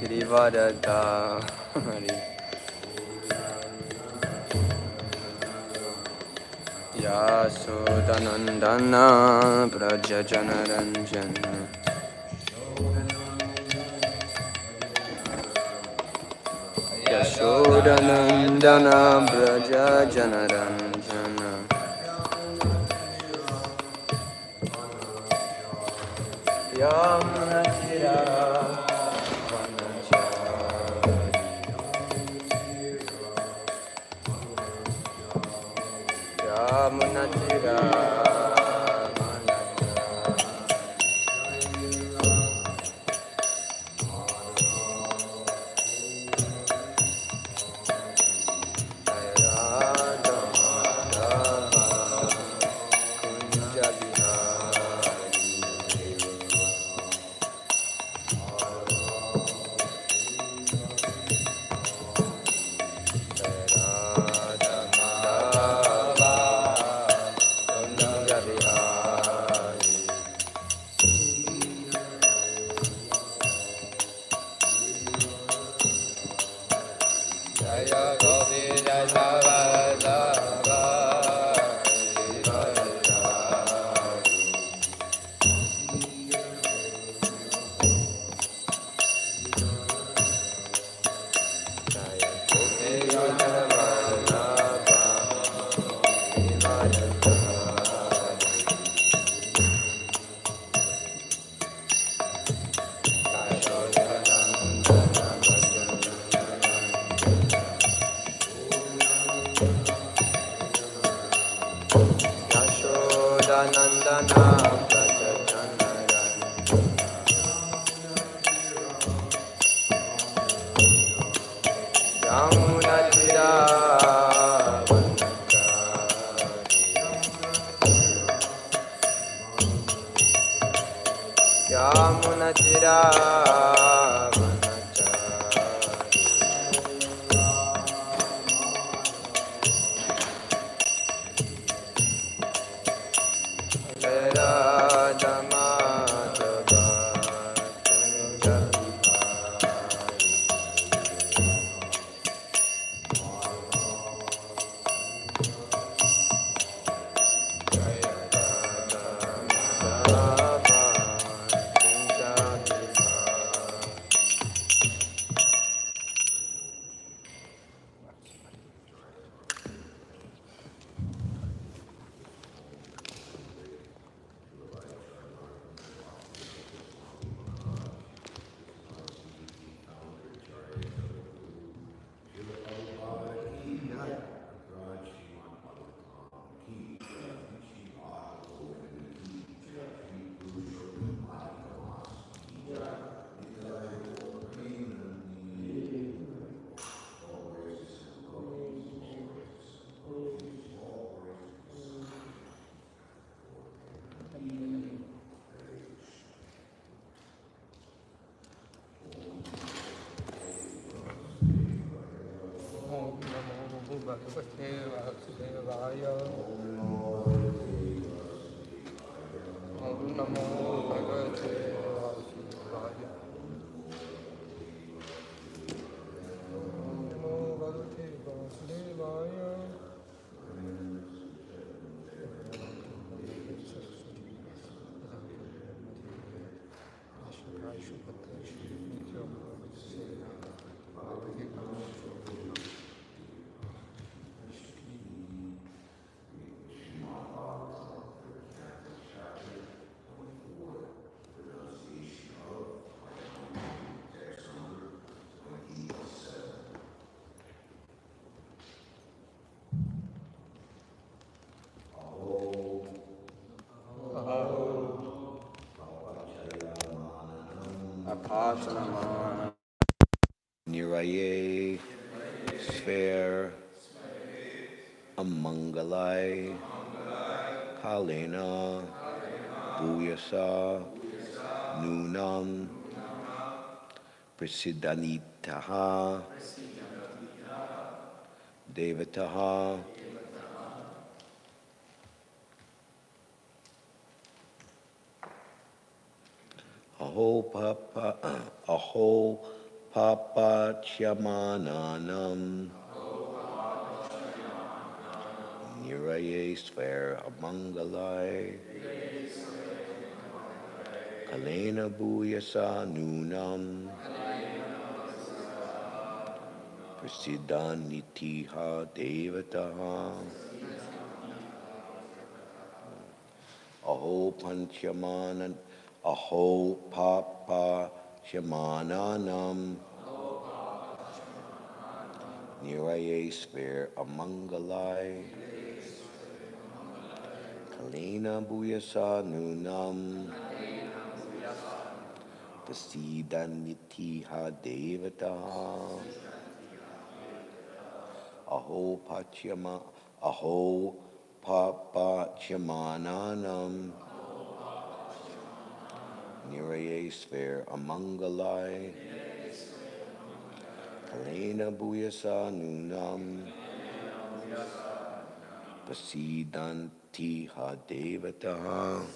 Girivardhari Yasodhanandana Prajajanaranjana Yasodhanandana Prajajanaranjana Yamunatira Yamunatira Yashodanandana Yamunatira Yamunatira Bhagavate Vasudevaya Om Namo Bhagavate Vasudevaya Om Namo Bhagavate Vasudevaya Apachanamana Niraye, Sphere, Amangalai, Kalena, Bhuyasa, Nunam, Prasiddhanitaha, Devataha, Aho papa, aho papa chamananam. Niraye sver amangalai. Kalena bhuyasa nunam. Prasiddhan nitiha devataha. Aho panchamanan, aho papa shamananam. Niraye sver amangalai. Kalena bhuyasa nunam. Prasiddhan nitiha devataha. Aho papa chamananam. Niraye sver amangalai. Kalena bhuyasa nunam. Prasiddhanti ha devataha.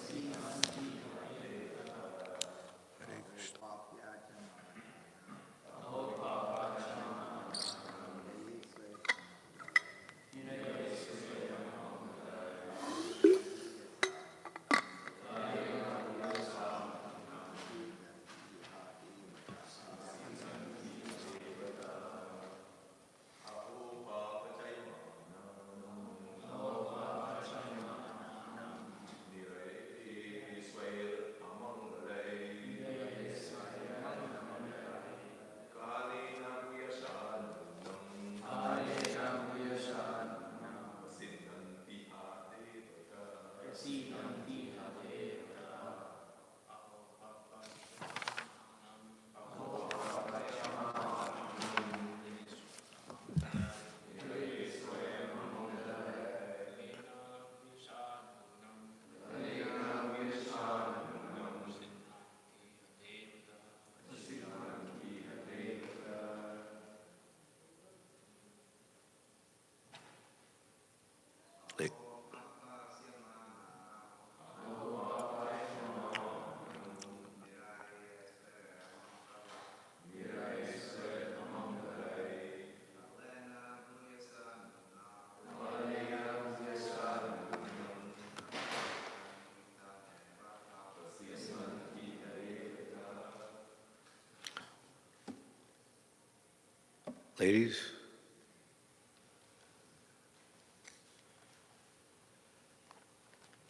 Ladies?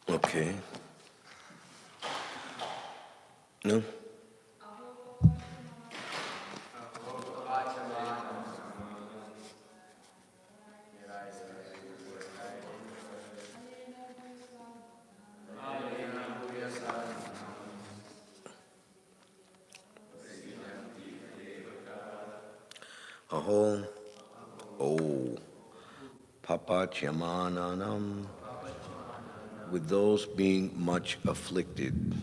Okay. No? Aho, oh, papa chamananam, with those being much afflicted,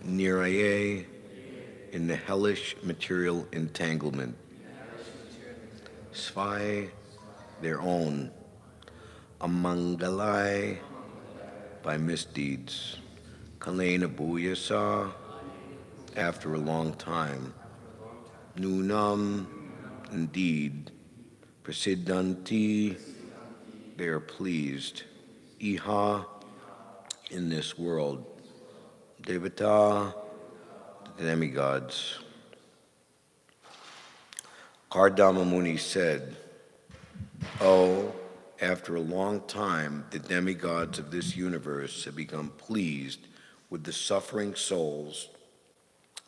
niraye, in the hellish material entanglement, svai, their own, amangalai, by misdeeds, kalena bhuyasa, after a long time, nunam, indeed, prasiddhanti, they are pleased, iha, in this world, devata, the demigods. Kardama Muni said, "Oh, after a long time, the demigods of this universe have become pleased with the suffering souls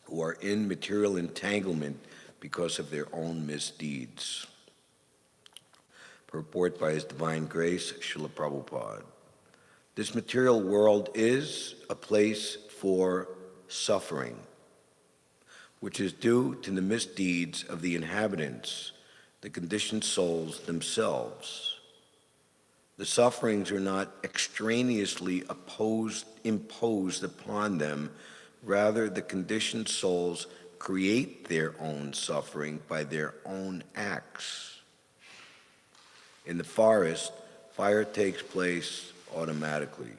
who are in material entanglement because of their own misdeeds." Purport by His Divine Grace, Srila Prabhupada. This material world is a place for suffering, which is due to the misdeeds of the inhabitants, the conditioned souls themselves. The sufferings are not extraneously imposed upon them. Rather, the conditioned souls create their own suffering by their own acts. In the forest, fire takes place automatically.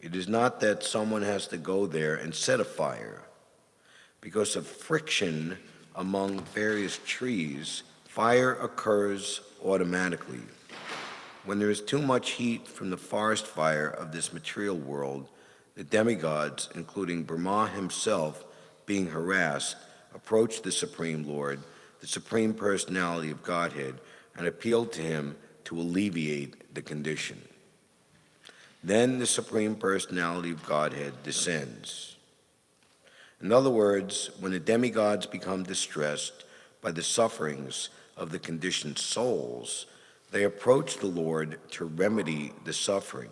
It is not that someone has to go there and set a fire. Because of friction among various trees, fire occurs automatically. When there is too much heat from the forest fire of this material world, the demigods, including Brahma himself, being harassed, approach the Supreme Lord, the Supreme Personality of Godhead, and appeal to him to alleviate the condition. Then the Supreme Personality of Godhead descends. In other words, when the demigods become distressed by the sufferings of the conditioned souls, they approach the Lord to remedy the suffering.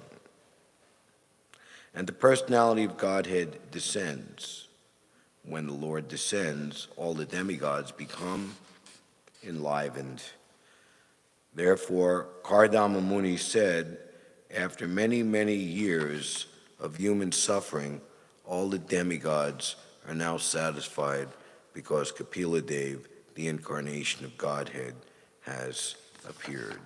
And the personality of Godhead descends. When the Lord descends, all the demigods become enlivened. Therefore, Kardama Muni said, after many, many years of human suffering, all the demigods are now satisfied because Kapila Dev, the incarnation of Godhead, has appeared.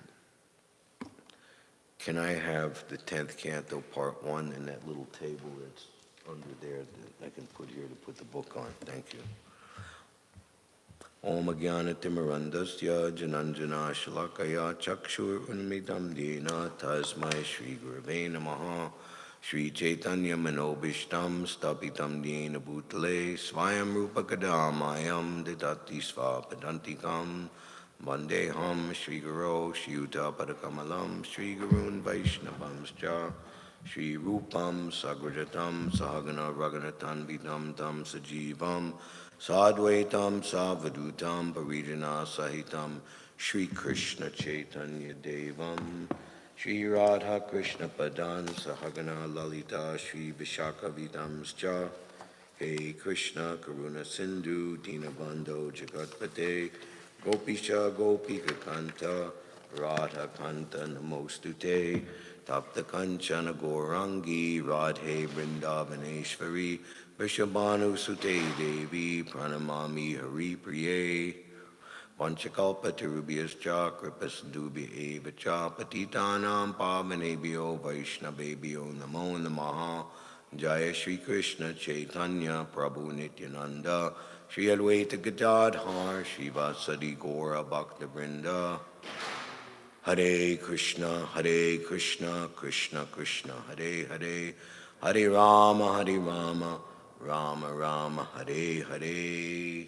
Can I have the 10th canto, part 1, and that little table that's under there that I can put here to put the book on? Thank you. Om Ajnana-timirandasya Jananjana Shalakaya Chakshur Unmidam Dena Tasmai Shri Gurave Namaha Shri Chaitanya Manobishtam Stapitam Dena Bhutale Svayam Rupa Kadamayam Didati Svapadantikam Vandeham Shri Guru Shri Yuta Padakamalam Shri Gurun Vaishnavamscha Shri Rupam Sagrajatam Sahagana Raganatan Vidam Tam Sajivam Sadvaitam Savadutam Parijana Sahitam Shri Krishna Chaitanya Devam Shri Radha Krishna Padan Sahagana Lalita Shri Vishaka Vidamscha Hey Krishna Karuna Sindhu Dinabandho Jagatpate Gopisha Gopika Kanta Radha Kanta Namostute Tapta Kanchana Gorangi Radhe Vrindavaneshwari Vishabhanu Sute Devi Pranamami Hari Priye Panchakalpa Tirubhyascha Kripasindubhya Eva Cha Patitanam Pavanebhyo Vaishnavebhyo Namo Namaha Jaya Shri Krishna Chaitanya Prabhu Nityananda Shri Advaita Gadadhar Shri Vasadi Gora Bhakta Vrinda Hare Krishna, Krishna Krishna, Hare Hare, Hare Rama, Rama Rama, Hare Hare.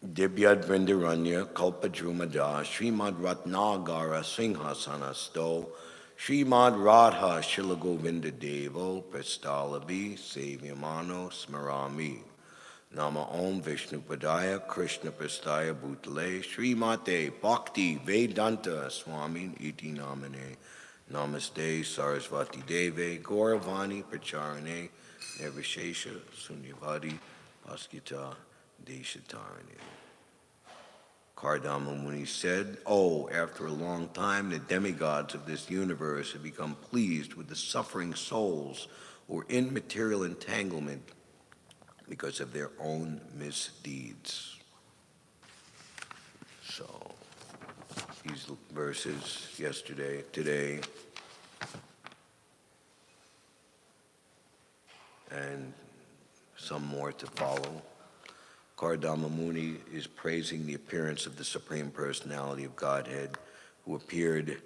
Dibyad Vrindaranya, Kalpadrumada, Srimad Ratnagara Singhasanasto, Srimad Radha Shilagovinda Devo, Prastalabi, Savyamano, Smarami. Nama Om Vishnu Padaya Krishna Prastaya Bhutale Srimate Bhakti Vedanta Swami Iti Namane Namaste Sarasvati Deve Gauravani Pracharane Nirvishesha Sunyavadi Paskita Deshatarane. Kardama Muni said, "Oh, after a long time, the demigods of this universe have become pleased with the suffering souls who are in material entanglement because of their own misdeeds." So, these verses yesterday, today, and some more to follow. Kardama Muni is praising the appearance of the Supreme Personality of Godhead, who appeared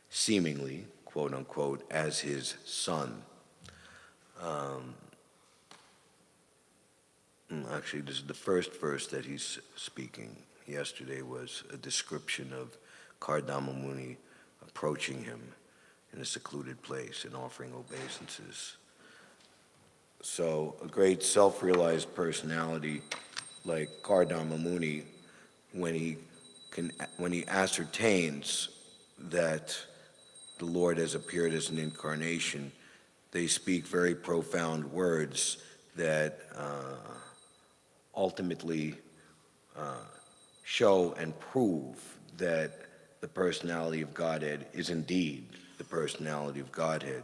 seemingly, quote unquote, as his son. Actually, this is the first verse that he's speaking. Yesterday was a description of Kardama Muni approaching him in a secluded place and offering obeisances. So a great self-realized personality like Kardama Muni, when he ascertains that the Lord has appeared as an incarnation, they speak very profound words that ultimately show and prove that the personality of Godhead is indeed the personality of Godhead.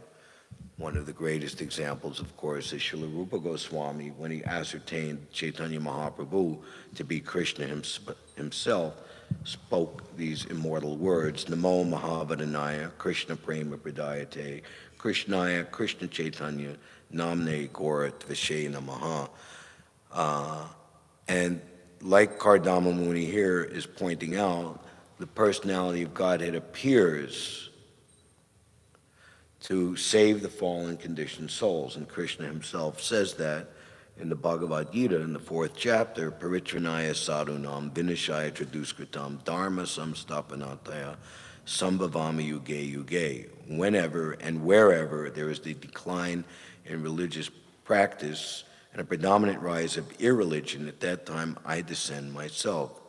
One of the greatest examples, of course, is Srila Rupa Goswami when he ascertained Chaitanya Mahaprabhu to be Krishna himself, spoke these immortal words, Namo Mahavadanaya, Krishna Prema Pradayate, Krishnaya, Krishna Chaitanya, Namne Gora Tvashe Namaha. And like Kardama Muni here is pointing out, the personality of Godhead appears to save the fallen conditioned souls. And Krishna himself says that in the Bhagavad Gita, in the 4th chapter, Paritranaya sadhunam vinashaya traduskritam dharma samstapanataya sambhavami yuge yuge. Whenever and wherever there is the decline in religious practice and a predominant rise of irreligion, at that time I descend myself.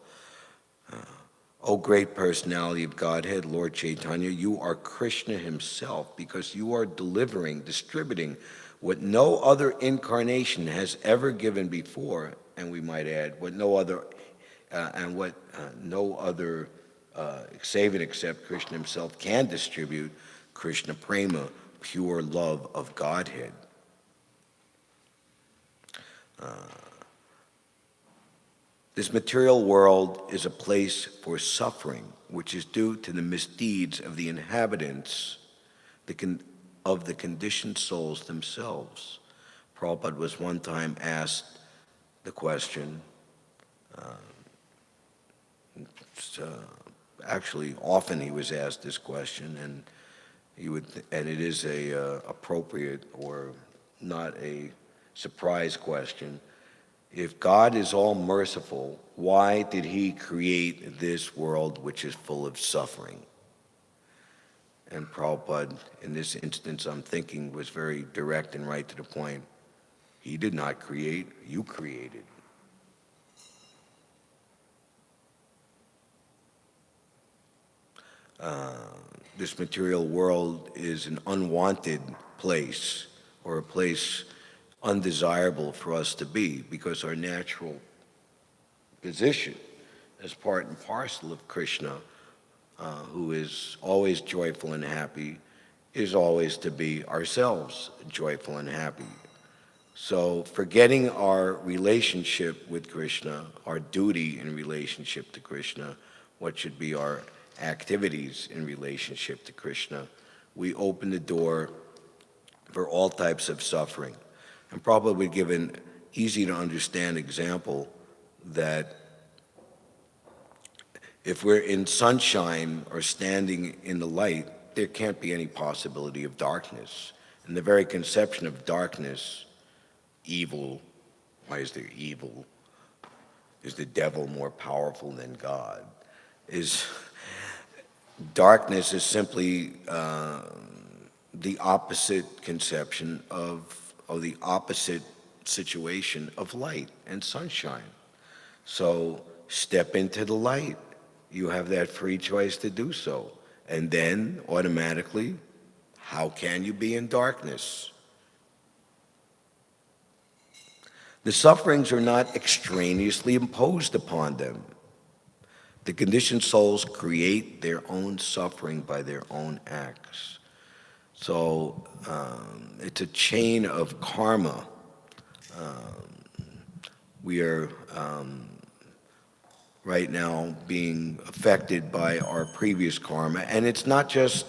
O great personality of Godhead, Lord Chaitanya, you are Krishna himself, because you are delivering, distributing what no other incarnation has ever given before, and we might add, what no other, save and except Krishna himself, can distribute, Krishna Prema, pure love of Godhead. This material world is a place for suffering, which is due to the misdeeds of the inhabitants of the conditioned souls themselves. Prabhupada was one time asked the question, actually often he was asked this question, and it is appropriate or not a surprise question. If God is all merciful, why did he create this world which is full of suffering? And Prabhupada, in this instance, I'm thinking, was very direct and right to the point. He did not create, you created. This material world is an unwanted place, or a place undesirable for us to be, because our natural position as part and parcel of Krishna, who is always joyful and happy, is always to be ourselves joyful and happy. So forgetting our relationship with Krishna, our duty in relationship to Krishna, what should be our activities in relationship to Krishna, we open the door for all types of suffering. And Prabhupada would give an easy to understand example that if we're in sunshine or standing in the light, there can't be any possibility of darkness. And the very conception of darkness, evil, why is there evil? Is the devil more powerful than God? Darkness is simply the opposite conception of the opposite situation of light and sunshine. So step into the light. You have that free choice to do so. And then automatically, how can you be in darkness? The sufferings are not extraneously imposed upon them. The conditioned souls create their own suffering by their own acts. So it's a chain of karma. We are right now being affected by our previous karma, and it's not just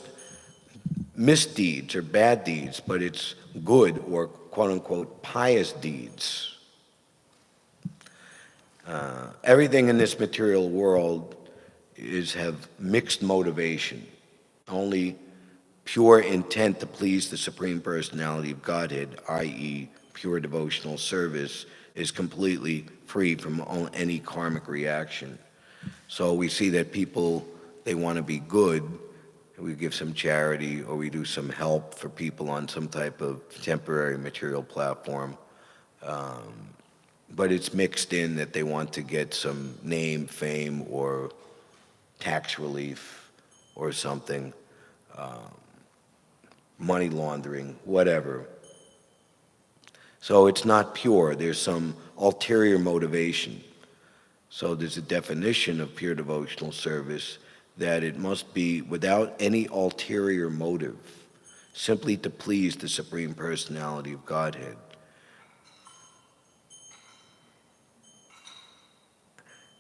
misdeeds or bad deeds, but it's good or quote-unquote pious deeds. Everything in this material world have mixed motivation. Only pure intent to please the Supreme Personality of Godhead, i.e. pure devotional service, is completely free from any karmic reaction. So we see that people, they want to be good. We give some charity or we do some help for people on some type of temporary material platform. But it's mixed in that they want to get some name, fame, or tax relief or something, money laundering, whatever. So it's not pure. There's some ulterior motivation. So there's a definition of pure devotional service that it must be without any ulterior motive, simply to please the Supreme Personality of Godhead.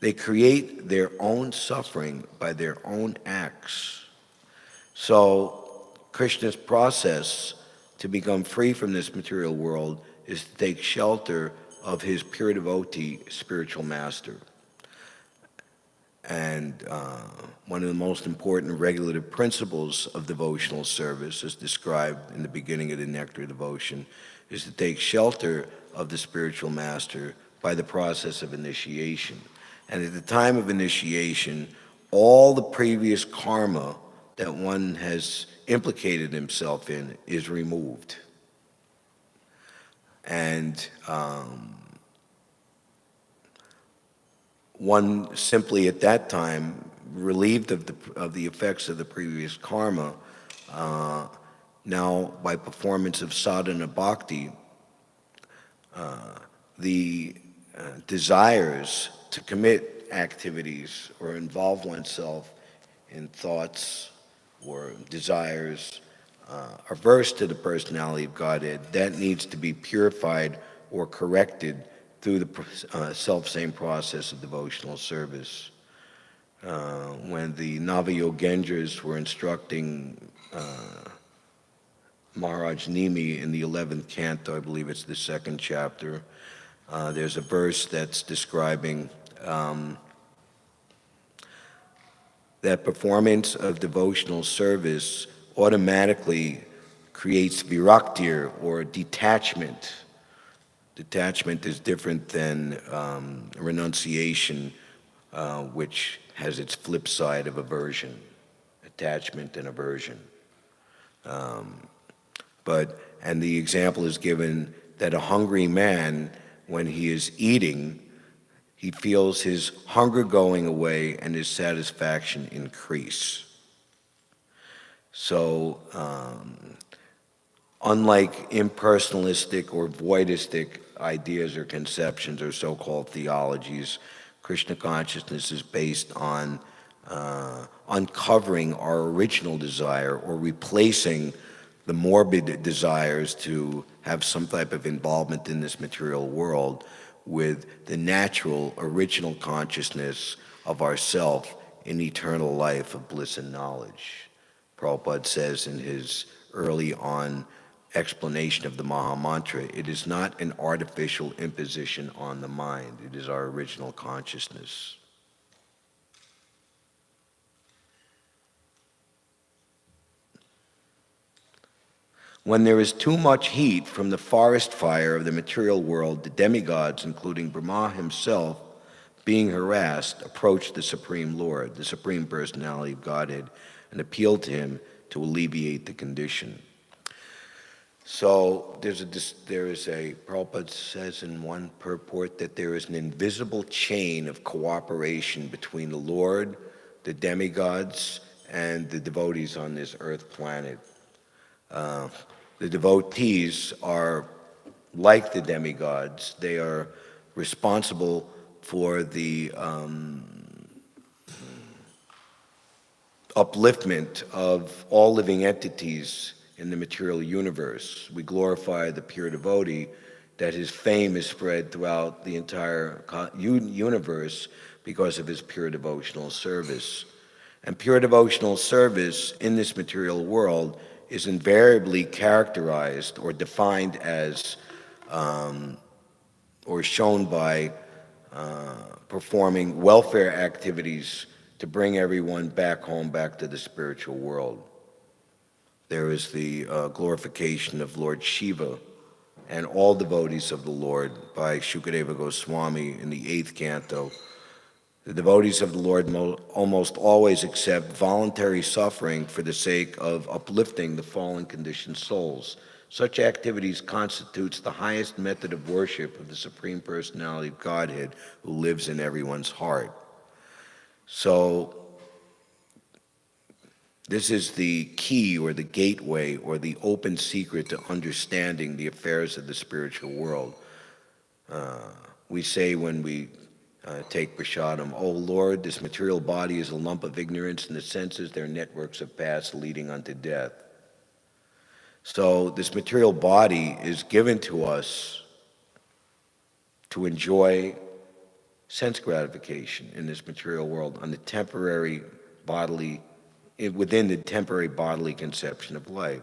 They create their own suffering by their own acts. So Krishna's process to become free from this material world is to take shelter of his pure devotee spiritual master. And one of the most important regulative principles of devotional service, as described in the beginning of the Nectar Devotion, is to take shelter of the spiritual master by the process of initiation. And at the time of initiation, all the previous karma that one has implicated himself in is removed. And one simply at that time, relieved of the effects of the previous karma, now by performance of sadhana bhakti, the desires to commit activities or involve oneself in thoughts or desires averse to the personality of Godhead, that needs to be purified or corrected through the self-same process of devotional service. When the Navayogendras were instructing Maharaj Nimi in the 11th canto, I believe it's the 2nd chapter, there's a verse that's describing that performance of devotional service automatically creates viraktir, or detachment. Detachment is different than renunciation, which has its flip side of aversion, attachment and aversion. And the example is given that a hungry man, when he is eating, he feels his hunger going away and his satisfaction increase. So, unlike impersonalistic or voidistic ideas or conceptions or so-called theologies, Krishna consciousness is based on uncovering our original desire or replacing the morbid desires to have some type of involvement in this material world with the natural, original consciousness of ourself in eternal life of bliss and knowledge. Prabhupada says in his early on explanation of the Maha Mantra, it is not an artificial imposition on the mind, it is our original consciousness. When there is too much heat from the forest fire of the material world, the demigods, including Brahma himself, being harassed, approach the Supreme Lord, the Supreme Personality of Godhead, and appeal to him to alleviate the condition. So there is a, Prabhupada says in one purport that there is an invisible chain of cooperation between the Lord, the demigods, and the devotees on this earth planet. The devotees are like the demigods. They are responsible for the upliftment of all living entities in the material universe. We glorify the pure devotee, that his fame is spread throughout the entire universe because of his pure devotional service. And pure devotional service in this material world is invariably characterized or defined as, or shown by performing welfare activities to bring everyone back home, back to the spiritual world. There is the glorification of Lord Shiva and all devotees of the Lord by Shukadeva Goswami in the 8th canto. The devotees of the Lord almost always accept voluntary suffering for the sake of uplifting the fallen conditioned souls. Such activities constitutes the highest method of worship of the Supreme Personality of Godhead who lives in everyone's heart. So this is the key or the gateway or the open secret to understanding the affairs of the spiritual world. We say when we take prasadam, "O Lord, this material body is a lump of ignorance, and the senses, their networks of paths leading unto death." So this material body is given to us to enjoy sense gratification in this material world on the temporary bodily, within the temporary bodily conception of life.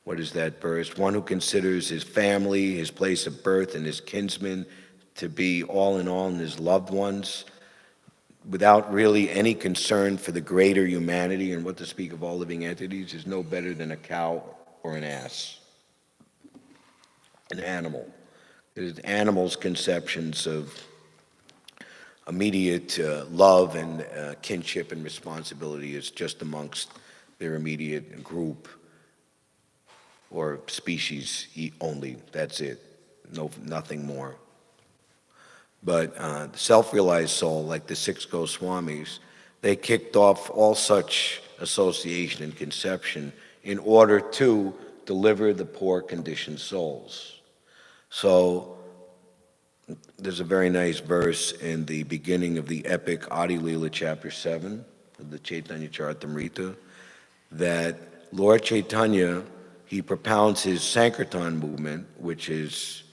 What is that verse? One who considers his family, his place of birth, and his kinsmen to be all in all, and his loved ones, without really any concern for the greater humanity and what to speak of all living entities, is no better than a cow or an ass, an animal. There's animals' conceptions of immediate love and kinship and responsibility is just amongst their immediate group or species only. That's it. No, nothing more. But the self-realized soul, like the six Goswamis, they kicked off all such association and conception in order to deliver the poor conditioned souls. So there's a very nice verse in the beginning of the epic Adi Leela chapter 7 of the Chaitanya Charitamrita that Lord Chaitanya, he propounds his Sankirtan movement, which is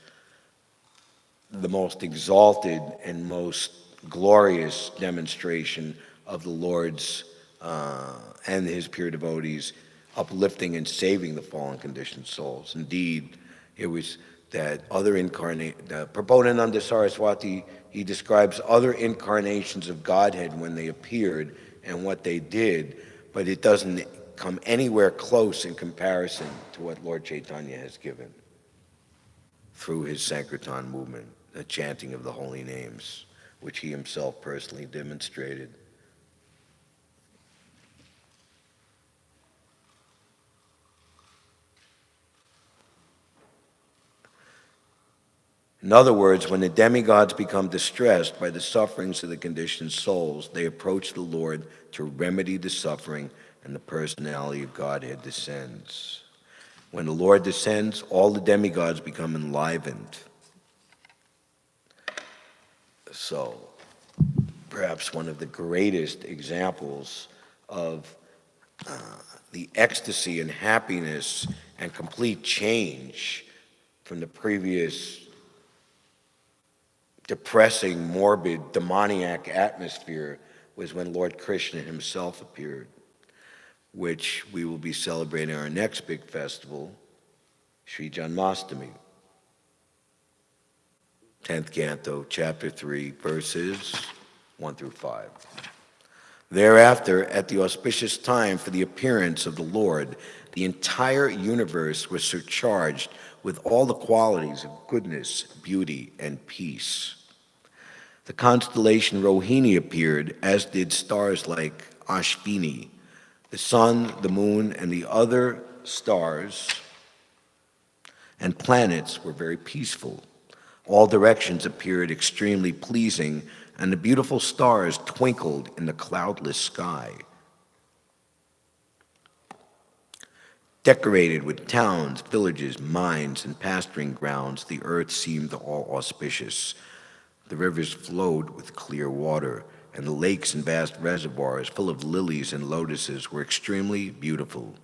the most exalted and most glorious demonstration of the Lord's and his pure devotees uplifting and saving the fallen conditioned souls. Indeed, it was that other Prabodhananda Saraswati, he describes other incarnations of Godhead when they appeared and what they did, but it doesn't come anywhere close in comparison to what Lord Chaitanya has given through his Sankirtan movement, the chanting of the holy names, which he himself personally demonstrated. In other words, when the demigods become distressed by the sufferings of the conditioned souls, they approach the Lord to remedy the suffering, and the personality of Godhead descends. When the Lord descends, all the demigods become enlivened. So, perhaps one of the greatest examples of the ecstasy and happiness and complete change from the previous depressing, morbid, demoniac atmosphere was when Lord Krishna himself appeared, which we will be celebrating our next big festival, Sri Janmashtami. 10th Canto, Chapter 3, verses 1 through 5. Thereafter, at the auspicious time for the appearance of the Lord, the entire universe was surcharged with all the qualities of goodness, beauty, and peace. The constellation Rohini appeared, as did stars like Ashvini. The sun, the moon, and the other stars and planets were very peaceful. All directions appeared extremely pleasing, and the beautiful stars twinkled in the cloudless sky. Decorated with towns, villages, mines, and pasturing grounds, the earth seemed all auspicious. The rivers flowed with clear water, and the lakes and vast reservoirs full of lilies and lotuses were extremely beautiful.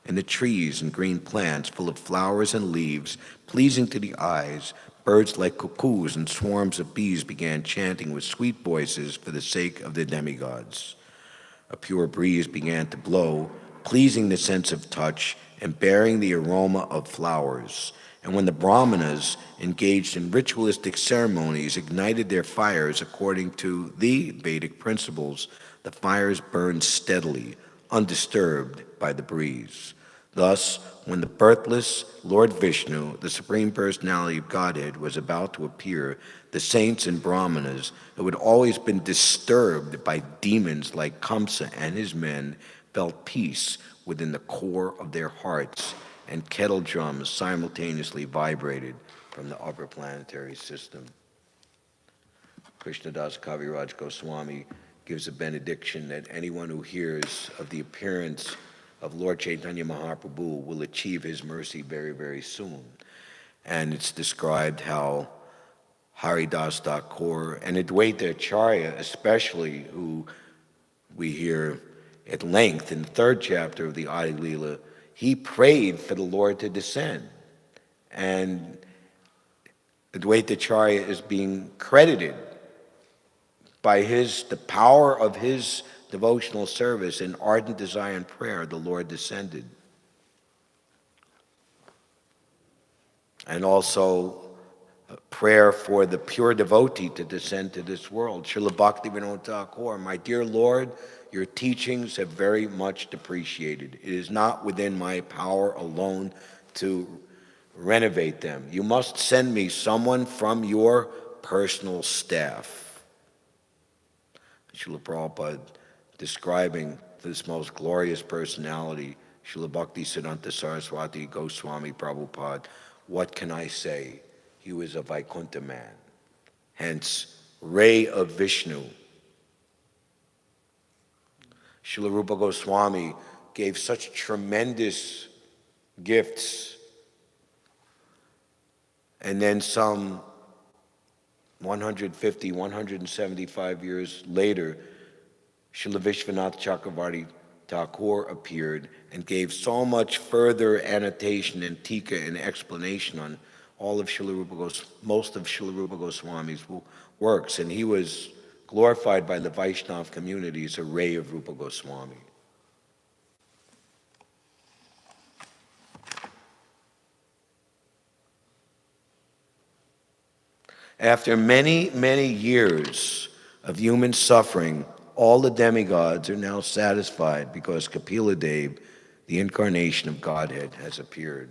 And the trees and green plants full of flowers and leaves, pleasing to the eyes, birds like cuckoos and swarms of bees began chanting with sweet voices for the sake of the demigods. A pure breeze began to blow, pleasing the sense of touch and bearing the aroma of flowers. And when the Brahmanas, engaged in ritualistic ceremonies, ignited their fires according to the Vedic principles, the fires burned steadily, undisturbed by the breeze. Thus, when the birthless Lord Vishnu, the Supreme Personality of Godhead, was about to appear, the saints and Brahmanas, who had always been disturbed by demons like Kamsa and his men, felt peace within the core of their hearts, and kettle drums simultaneously vibrated from the upper planetary system. Krishnadas Kaviraj Goswami gives a benediction that anyone who hears of the appearance of Lord Chaitanya Mahaprabhu will achieve his mercy very, very soon. And it's described how Haridas Thakur and Advaita Acharya especially, who we hear at length in the 3rd chapter of the Adi Leela, he prayed for the Lord to descend. And Advaita Acharya is being credited by the power of his devotional service and ardent desire and prayer, the Lord descended. And also prayer for the pure devotee to descend to this world. Srila Bhaktivinoda Thakur, my dear Lord, your teachings have very much depreciated. It is not within my power alone to renovate them. You must send me someone from your personal staff. Srila Prabhupada describing this most glorious personality, Srila Bhaktisiddhanta Saraswati Goswami Prabhupada, what can I say? He was a Vaikuntha man, hence ray of Vishnu. Srila Rupa Goswami gave such tremendous gifts, and then some 150, 175 years later, Srila Vishwanath Chakravarti Thakur appeared and gave so much further annotation and tika and explanation on all of most of Srila Rupa Goswami's works, and he was glorified by the Vaishnava community as a ray of Rupa Goswami. After many, many years of human suffering, all the demigods are now satisfied because Kapila Dev, the incarnation of Godhead, has appeared.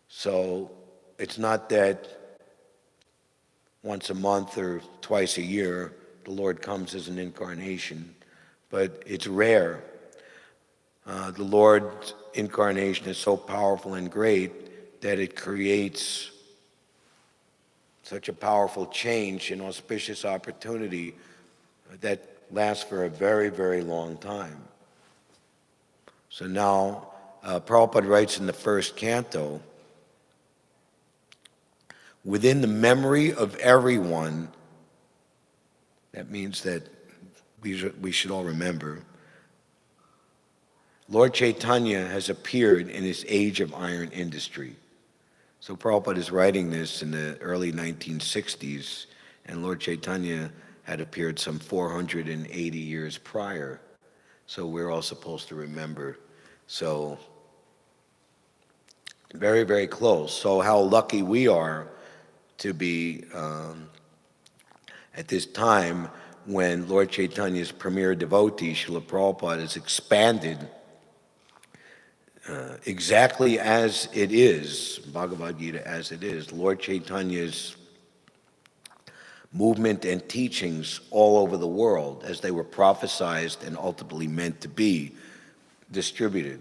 So it's not that once a month or twice a year the Lord comes as an incarnation, but it's rare. The Lord's incarnation is so powerful and great that it creates such a powerful change and auspicious opportunity that lasts for a very, very long time. So now, Prabhupada writes in the first canto, within the memory of everyone, that means that we should all remember, Lord Chaitanya has appeared in his age of iron industry. So Prabhupada is writing this in the early 1960s, and Lord Chaitanya had appeared some 480 years prior. So we're all supposed to remember. So very, very close. So how lucky we are to be at this time when Lord Chaitanya's premier devotee, Srila Prabhupada, is expanded exactly as it is, Bhagavad Gita as it is, Lord Chaitanya's movement and teachings all over the world as they were prophesized and ultimately meant to be distributed.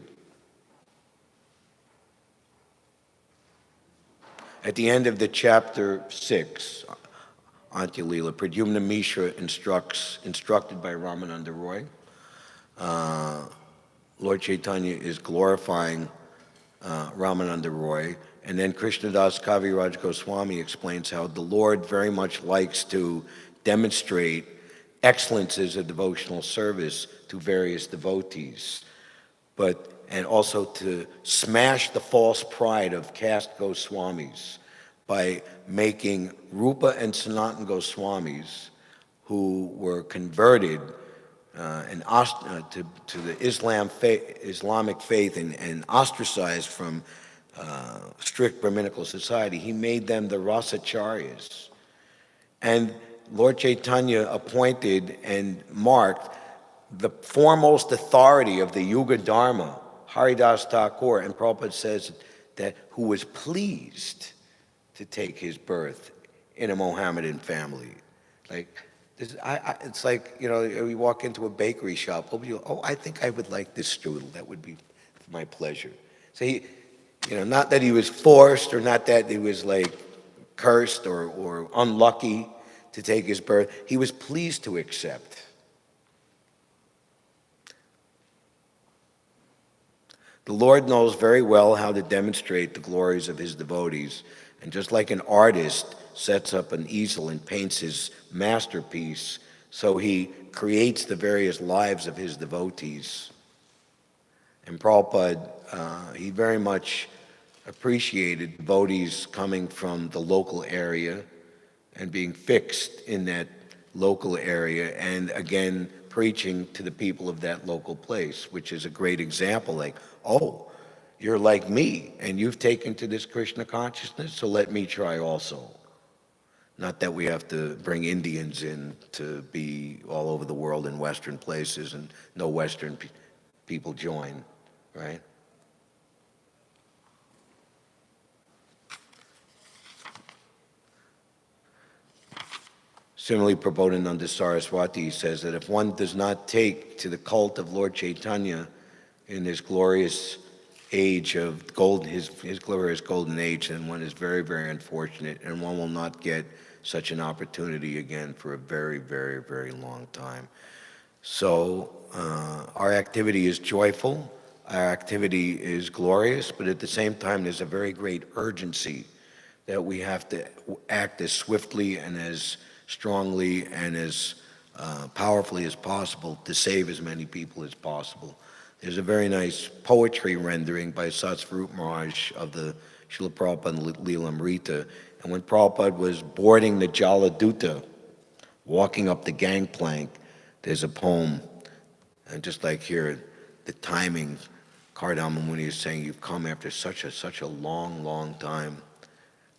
At the end of the chapter 6, Antya Leela, Pradyumna Mishra instructed by Ramananda Roy, Lord Chaitanya is glorifying Ramananda Roy, and then Krishnadas Kaviraj Goswami explains how the Lord very much likes to demonstrate excellences of devotional service to various devotees, and also to smash the false pride of caste Goswamis by making Rupa and Sanatana Goswamis, who were converted to the Islamic faith and ostracized from strict Brahminical society, he made them the Rasacharyas. And Lord Chaitanya appointed and marked the foremost authority of the Yuga Dharma, Haridas Thakur, and Prabhupada says that who was pleased to take his birth in a Mohammedan family. It's like, we walk into a bakery shop, I think I would like this strudel, that would be my pleasure. So he, not that he was forced or not that he was cursed or unlucky to take his birth, he was pleased to accept. The Lord knows very well how to demonstrate the glories of his devotees, and just like an artist sets up an easel and paints his masterpiece, so he creates the various lives of his devotees. And Prabhupada, he very much appreciated devotees coming from the local area and being fixed in that local area, and again, preaching to the people of that local place, which is a great example, like, oh, you're like me, and you've taken to this Krishna consciousness, so let me try also. Not that we have to bring Indians in to be all over the world in Western places and no Western people join, right? Similarly, Prabodhananda Saraswati says that if one does not take to the cult of Lord Chaitanya in his glorious age of his glorious golden age, then one is very, very unfortunate, and one will not get such an opportunity again for a very, very, very long time. So our activity is joyful, our activity is glorious, but at the same time, there's a very great urgency that we have to act as swiftly and as strongly and as powerfully as possible to save as many people as possible. There's a very nice poetry rendering by Satsvarup Maharaj of the Srila Prabhupada Leelamrita. And when Prabhupada was boarding the Jaladuta, walking up the gangplank, there's a poem, and just like here, the timing, Kardama Muni is saying, you've come after such a long, long time.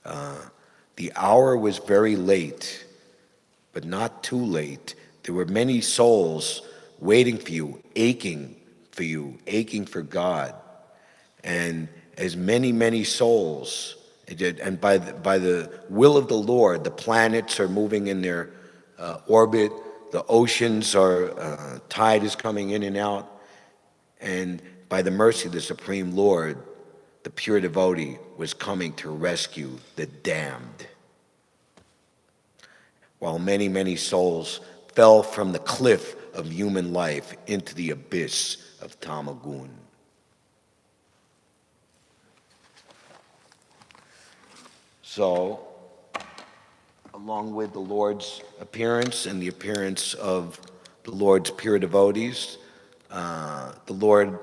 The hour was very late, but not too late. There were many souls waiting for you, aching for God. And as many, many souls, and by the will of the Lord, the planets are moving in their orbit, the oceans are, tide is coming in and out, and by the mercy of the Supreme Lord, the pure devotee was coming to rescue the damned. While many, many souls fell from the cliff of human life into the abyss of Tamagun. So, along with the Lord's appearance and the appearance of the Lord's pure devotees, the Lord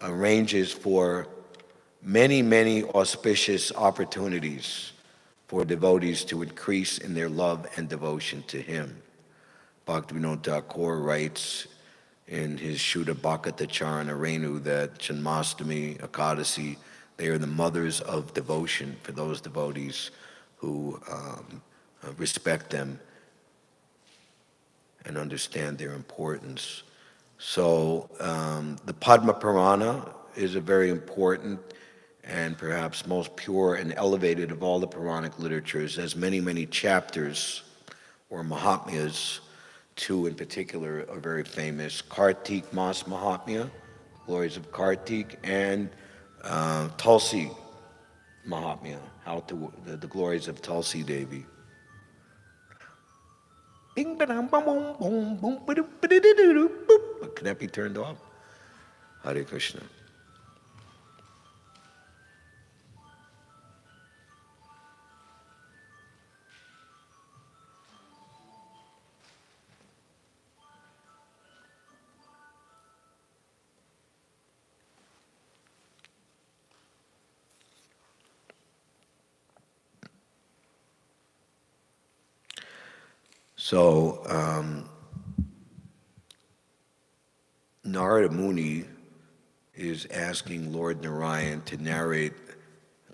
arranges for many, many auspicious opportunities for devotees to increase in their love and devotion to Him. Bhaktivinoda Thakur writes in his Shuddha Bhakata Charana Renu that Janmastami, Ekadasi, they are the mothers of devotion for those devotees who respect them and understand their importance. So the Padma Purana is a very important and perhaps most pure and elevated of all the Puranic literatures, has many, many chapters or Mahatmyas. Two in particular are very famous: Kartik Mas Mahatmya, glories of Kartik, and Tulsi Mahatmya, the glories of Tulsi Devi. Bing, ba-dum, ba-boom, boom, boom, ba-doo, ba-doo-doo-doo, boop. Can that be turned off? Hare Krishna. So, Narada Muni is asking Lord Narayan to narrate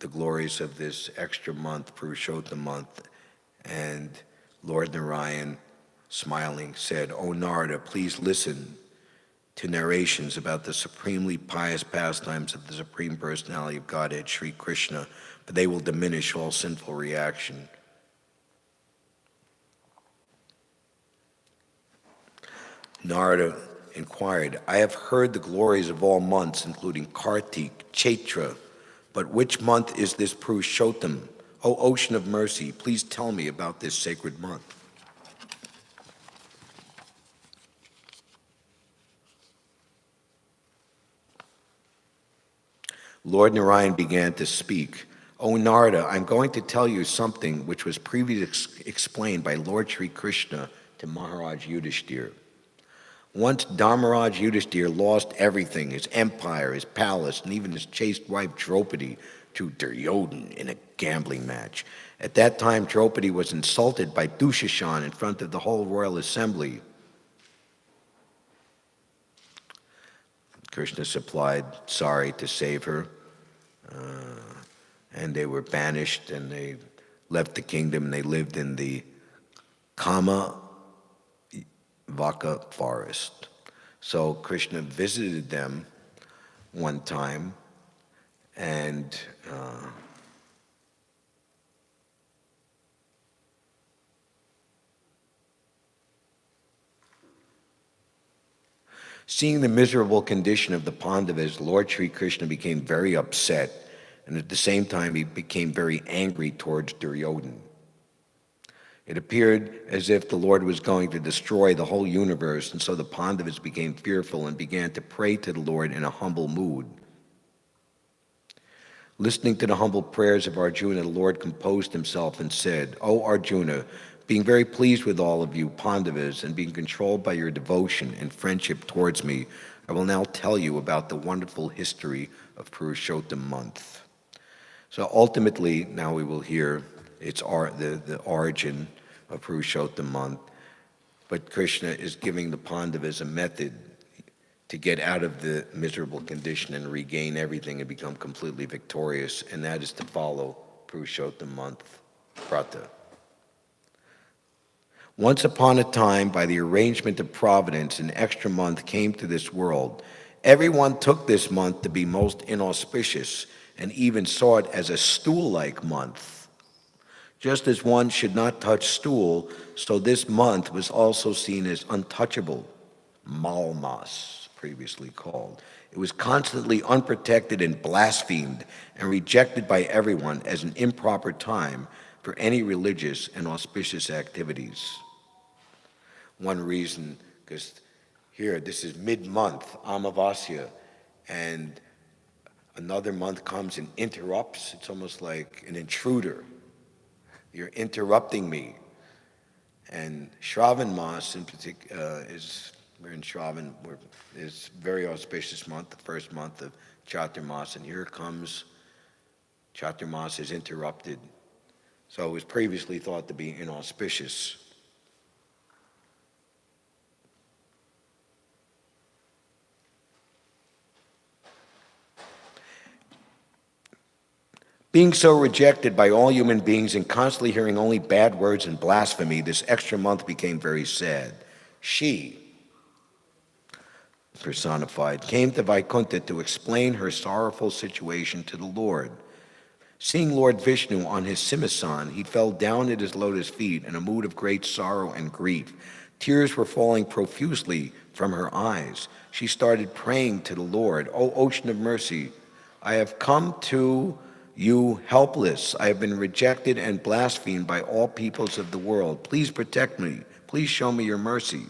the glories of this extra month, Purushottam month, and Lord Narayan, smiling, said, "O Narada, please listen to narrations about the supremely pious pastimes of the Supreme Personality of Godhead, Sri Krishna, for they will diminish all sinful reaction." Narada inquired, "I have heard the glories of all months, including Kartik, Chaitra, but which month is this Purushottam? O Ocean of Mercy, please tell me about this sacred month." Lord Narayan began to speak. "O Narada, I'm going to tell you something which was previously explained by Lord Sri Krishna to Maharaj Yudhishthira. Once Dharmaraj Yudhishthira lost everything, his empire, his palace, and even his chaste wife Draupadi to Duryodhan in a gambling match. At that time, Draupadi was insulted by Dushasan in front of the whole royal assembly. Krishna supplied sari to save her, and they were banished, and they left the kingdom, and they lived in the Kama Vaka forest. So Krishna visited them one time, and seeing the miserable condition of the Pandavas, Lord Sri Krishna became very upset, and at the same time he became very angry towards Duryodhan. It appeared as if the Lord was going to destroy the whole universe, and so the Pandavas became fearful and began to pray to the Lord in a humble mood. Listening to the humble prayers of Arjuna, the Lord composed himself and said, "O Arjuna, being very pleased with all of you Pandavas and being controlled by your devotion and friendship towards me, I will now tell you about the wonderful history of Purushottam month." So ultimately, now we will hear the origin of Purushottam month, but Krishna is giving the Pandavas a method to get out of the miserable condition and regain everything and become completely victorious, and that is to follow Purushottam month, Prata. Once upon a time, by the arrangement of providence, an extra month came to this world. Everyone took this month to be most inauspicious and even saw it as a stool-like month. Just as one should not touch stool, so this month was also seen as untouchable, Malmas, previously called. It was constantly unprotected and blasphemed and rejected by everyone as an improper time for any religious and auspicious activities. One reason, because here, this is mid-month, Amavasya, and another month comes and interrupts. It's almost like an intruder. You're interrupting me. And Shravan Mas in particular we're in Shravan, is a very auspicious month, the first month of Chaturmas, and here comes Chaturmas is interrupted. So it was previously thought to be inauspicious. Being so rejected by all human beings and constantly hearing only bad words and blasphemy, this extra month became very sad. She, personified, came to Vaikuntha to explain her sorrowful situation to the Lord. Seeing Lord Vishnu on his simhasan, he fell down at his lotus feet in a mood of great sorrow and grief. Tears were falling profusely from her eyes. She started praying to the Lord, "O ocean of mercy, I have come to you helpless. I have been rejected and blasphemed by all peoples of the world. Please protect me. Please show me your mercy."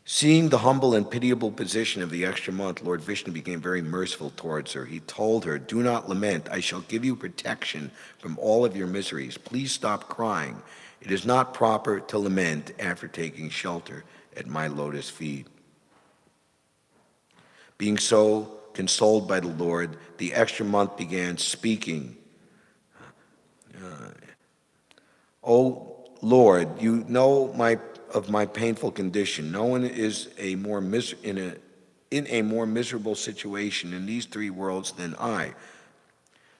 Seeing the humble and pitiable position of the extra month, Lord Vishnu became very merciful towards her. He told her, "Do not lament. I shall give you protection from all of your miseries. Please stop crying. It is not proper to lament after taking shelter at my lotus feet." Being so consoled by the Lord, the extra month began speaking. "O Lord, you know of my painful condition. No one is in a more miserable situation in these three worlds than I.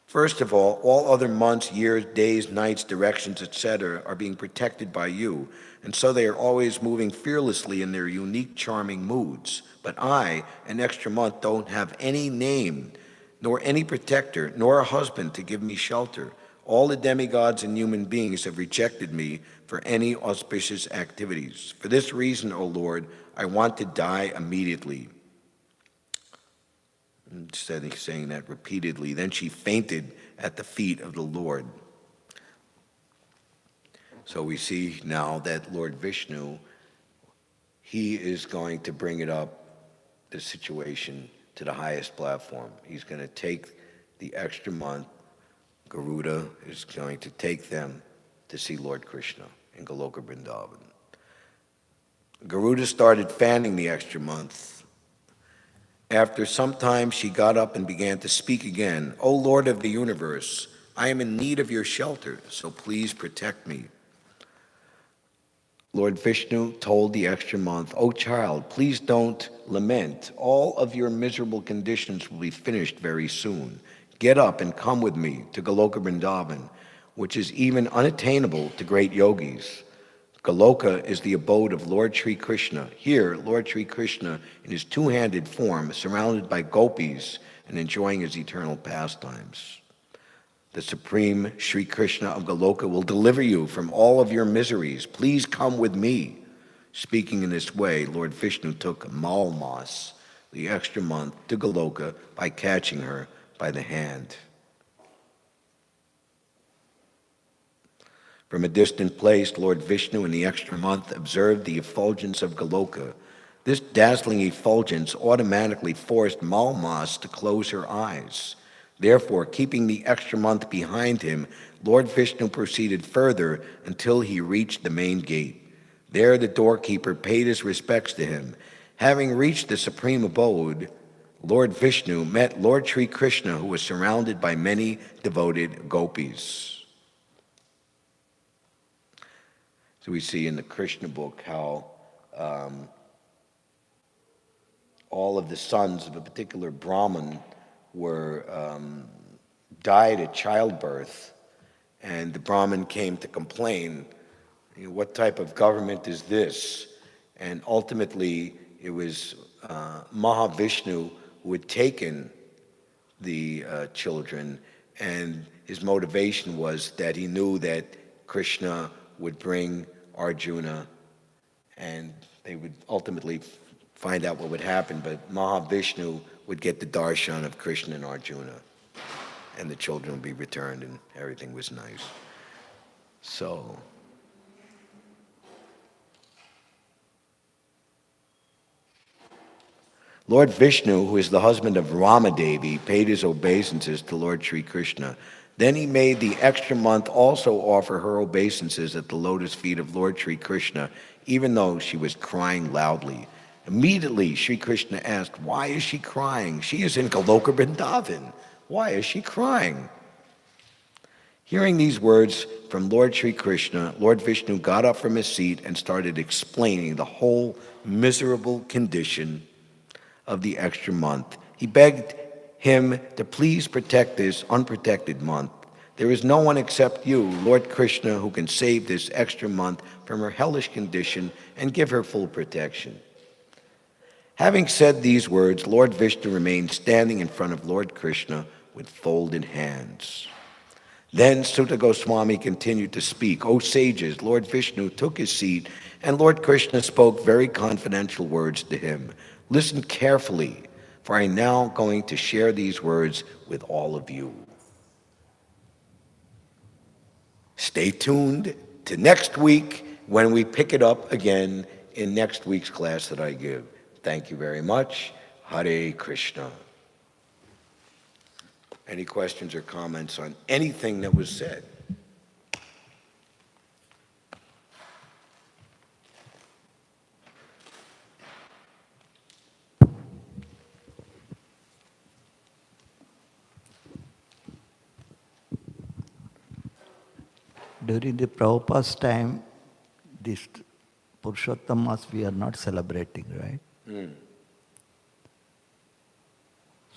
First of all other months, years, days, nights, directions, etc., are being protected by you, and so they are always moving fearlessly in their unique, charming moods. But I, an extra month, don't have any name, nor any protector, nor a husband to give me shelter. All the demigods and human beings have rejected me for any auspicious activities. For this reason, O Lord, I want to die immediately." Instead of saying that repeatedly, then she fainted at the feet of the Lord. So we see now that Lord Vishnu, he is going to bring it up, the situation, to the highest platform. He's going to take the extra month. Garuda is going to take them to see Lord Krishna in Goloka Vrindavan. Garuda started fanning the extra month. After some time, she got up and began to speak again. "O Lord of the universe, I am in need of your shelter, so please protect me." Lord Vishnu told the extra month, "O child, please don't lament. All of your miserable conditions will be finished very soon. Get up and come with me to Goloka Vrindavan, which is even unattainable to great yogis. Goloka is the abode of Lord Sri Krishna. Here, Lord Sri Krishna, in his two-handed form, surrounded by gopis and enjoying his eternal pastimes. The Supreme Sri Krishna of Goloka will deliver you from all of your miseries. Please come with me." Speaking in this way, Lord Vishnu took Malmas, the extra month, to Goloka by catching her by the hand. From a distant place, Lord Vishnu in the extra month observed the effulgence of Goloka. This dazzling effulgence automatically forced Malmas to close her eyes. Therefore, keeping the extra month behind him, Lord Vishnu proceeded further until he reached the main gate. There, the doorkeeper paid his respects to him. Having reached the supreme abode, Lord Vishnu met Lord Sri Krishna, who was surrounded by many devoted gopis. So we see in the Krishna book how all of the sons of a particular Brahmin were died at childbirth, and the Brahmin came to complain, "What type of government is this?" And ultimately, it was Mahavishnu who had taken the children, and his motivation was that he knew that Krishna would bring Arjuna, and they would ultimately find out what would happen, but Mahavishnu would get the darshan of Krishna and Arjuna, and the children would be returned, and everything was nice. So, Lord Vishnu, who is the husband of Rama Devi, paid his obeisances to Lord Sri Krishna. Then he made the extra month also offer her obeisances at the lotus feet of Lord Sri Krishna, even though she was crying loudly. Immediately, Sri Krishna asked, "Why is she crying? She is in Goloka Vrindavan. Why is she crying?" Hearing these words from Lord Sri Krishna, Lord Vishnu got up from his seat and started explaining the whole miserable condition of the extra month. He begged him to please protect this unprotected month. There is no one except you, Lord Krishna, who can save this extra month from her hellish condition and give her full protection. Having said these words, Lord Vishnu remained standing in front of Lord Krishna with folded hands. Then Sutta Goswami continued to speak. "O sages, Lord Vishnu took his seat, and Lord Krishna spoke very confidential words to him. Listen carefully, for I am now going to share these words with all of you. Stay tuned to next week when we pick it up again in next week's class that I give. Thank you very much. Hare Krishna." Any questions or comments on anything that was said? During the Prabhupada's time, this Purushottam Mass we are not celebrating, right?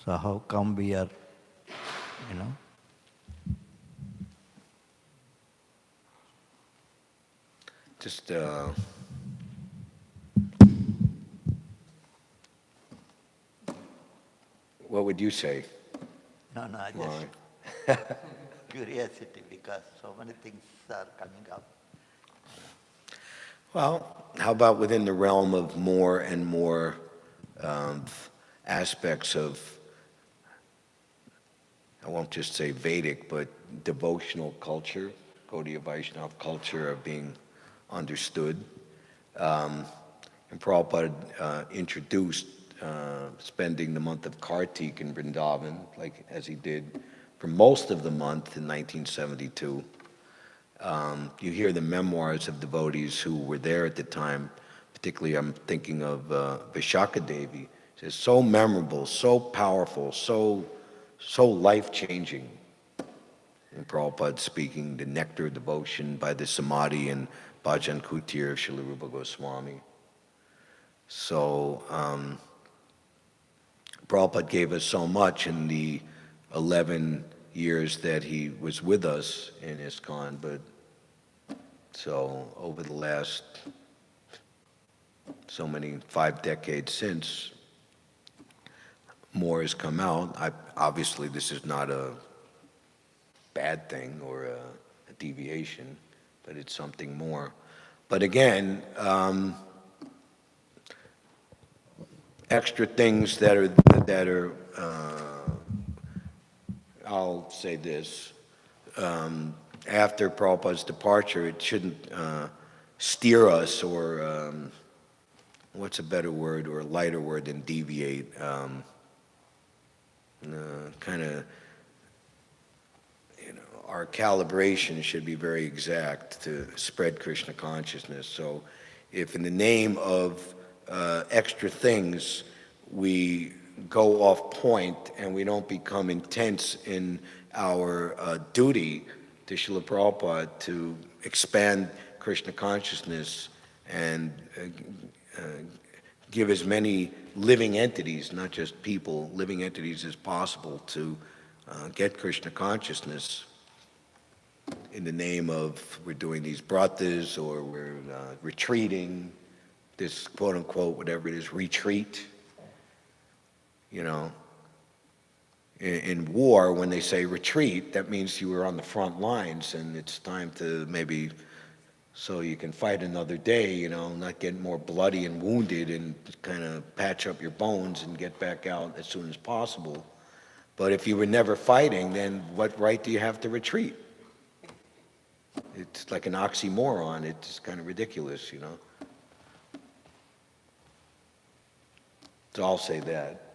So how come we are, Just, what would you say? No, I Why? just curiosity because so many things are coming up. Well, how about within the realm of more and more aspects of, I won't just say Vedic, but devotional culture, Gaudiya Vaishnava culture of being understood. And Prabhupada introduced spending the month of Kartik in Vrindavan, like as he did for most of the month in 1972. You hear the memoirs of devotees who were there at the time, particularly I'm thinking of Vishaka Devi. It's so memorable, so powerful, so life-changing. And Prabhupada speaking the nectar of devotion by the Samadhi and Bhajan Kutir of Srila Rupa Goswami. So Prabhupada gave us so much in the 11 years that he was with us in ISKCON, but so over the last so many 5 decades since, more has come out. Obviously, this is not a bad thing or a deviation, but it's something more. But again, extra things that are I'll say this, after Prabhupada's departure, it shouldn't steer us or, what's a better word or a lighter word than deviate, kind of, our calibration should be very exact to spread Krishna consciousness. So if in the name of extra things we go off point and we don't become intense in our duty to Srila Prabhupada to expand Krishna consciousness and give as many living entities, not just people, living entities as possible to get Krishna consciousness in the name of we're doing these bratas or we're retreating, this quote-unquote, whatever it is, retreat. In war, when they say retreat, that means you were on the front lines and it's time to maybe, so you can fight another day, not get more bloody and wounded and kind of patch up your bones and get back out as soon as possible. But if you were never fighting, then what right do you have to retreat? It's like an oxymoron. It's kind of ridiculous, So I'll say that.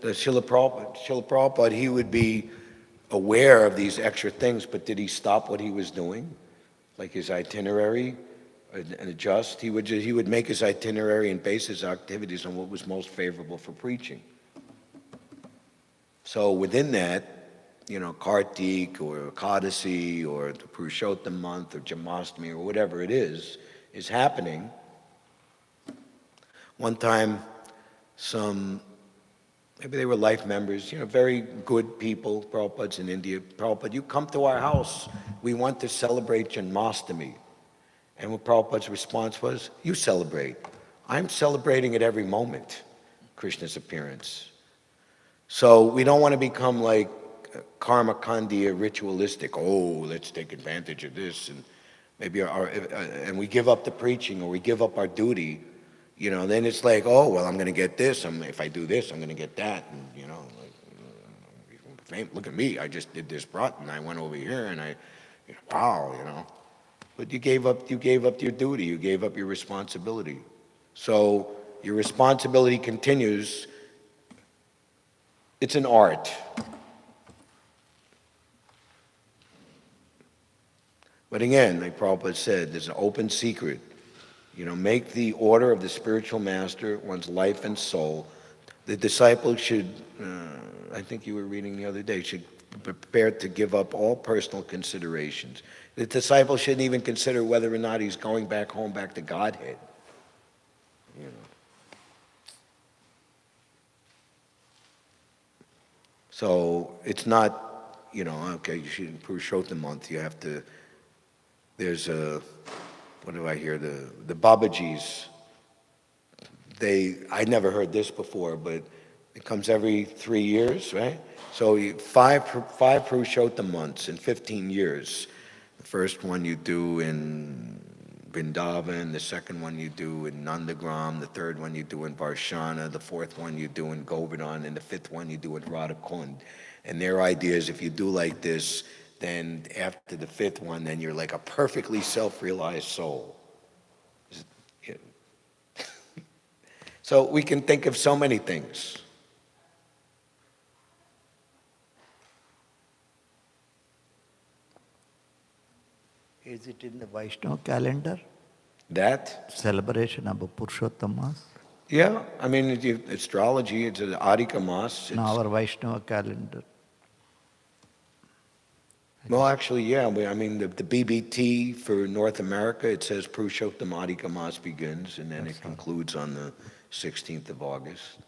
The Srila Prabhupada, he would be aware of these extra things, but did he stop what he was doing? Like his itinerary and adjust? He would make his itinerary and base his activities on what was most favorable for preaching. So within that, Kartik or Kadasi or the Purushottam month or Janmashtami or whatever it is happening. One time, maybe they were life members, very good people. Prabhupada's in India. Prabhupada, you come to our house. We want to celebrate Janmashtami. And what Prabhupada's response was, you celebrate. I'm celebrating at every moment, Krishna's appearance. So we don't want to become like karma kandiya, ritualistic. Oh, let's take advantage of this. And maybe and we give up the preaching or we give up our duty. Then it's like, oh, well, I'm going to get this. If I do this, I'm going to get that. And, look at me. I just did this brat and I went over here and wow. But you gave up your duty. You gave up your responsibility. So your responsibility continues. It's an art. But again, like Prabhupada said, there's an open secret. Make the order of the spiritual master one's life and soul. The disciple should, I think you were reading the other day, should be prepared to give up all personal considerations. The disciple shouldn't even consider whether or not he's going back home, back to Godhead. So it's not, okay, you should Purushottam month, you have to, there's what do I hear, the Babajis, I never heard this before, but it comes every 3 years, right? So five Purushottam months in 15 years. The first one you do in Vrindavan, the second one you do in Nandagram, the third one you do in Varshana, the fourth one you do in Govardhan, and the fifth one you do in Radhakund. And their idea is if you do like this, then after the fifth one, then you're like a perfectly self-realized soul. So we can think of so many things. Is it in the Vaishnava calendar? That, Celebration of Purushottam Mass? yeah, I mean, astrology, it's an Adhika Mas. In our Vaishnava calendar. Well, actually, yeah, I mean, the BBT for North America, it says Purushottam Adhika Mas begins, and then it concludes on the 16th of August.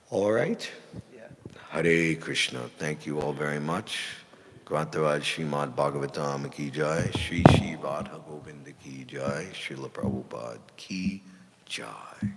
All right. Hare Krishna. Thank you all very much. Grantaraj Srimad Bhāgavatam ki jai, Shri Shri Radha Govinda ki jai, Srila Prabhupada ki jai.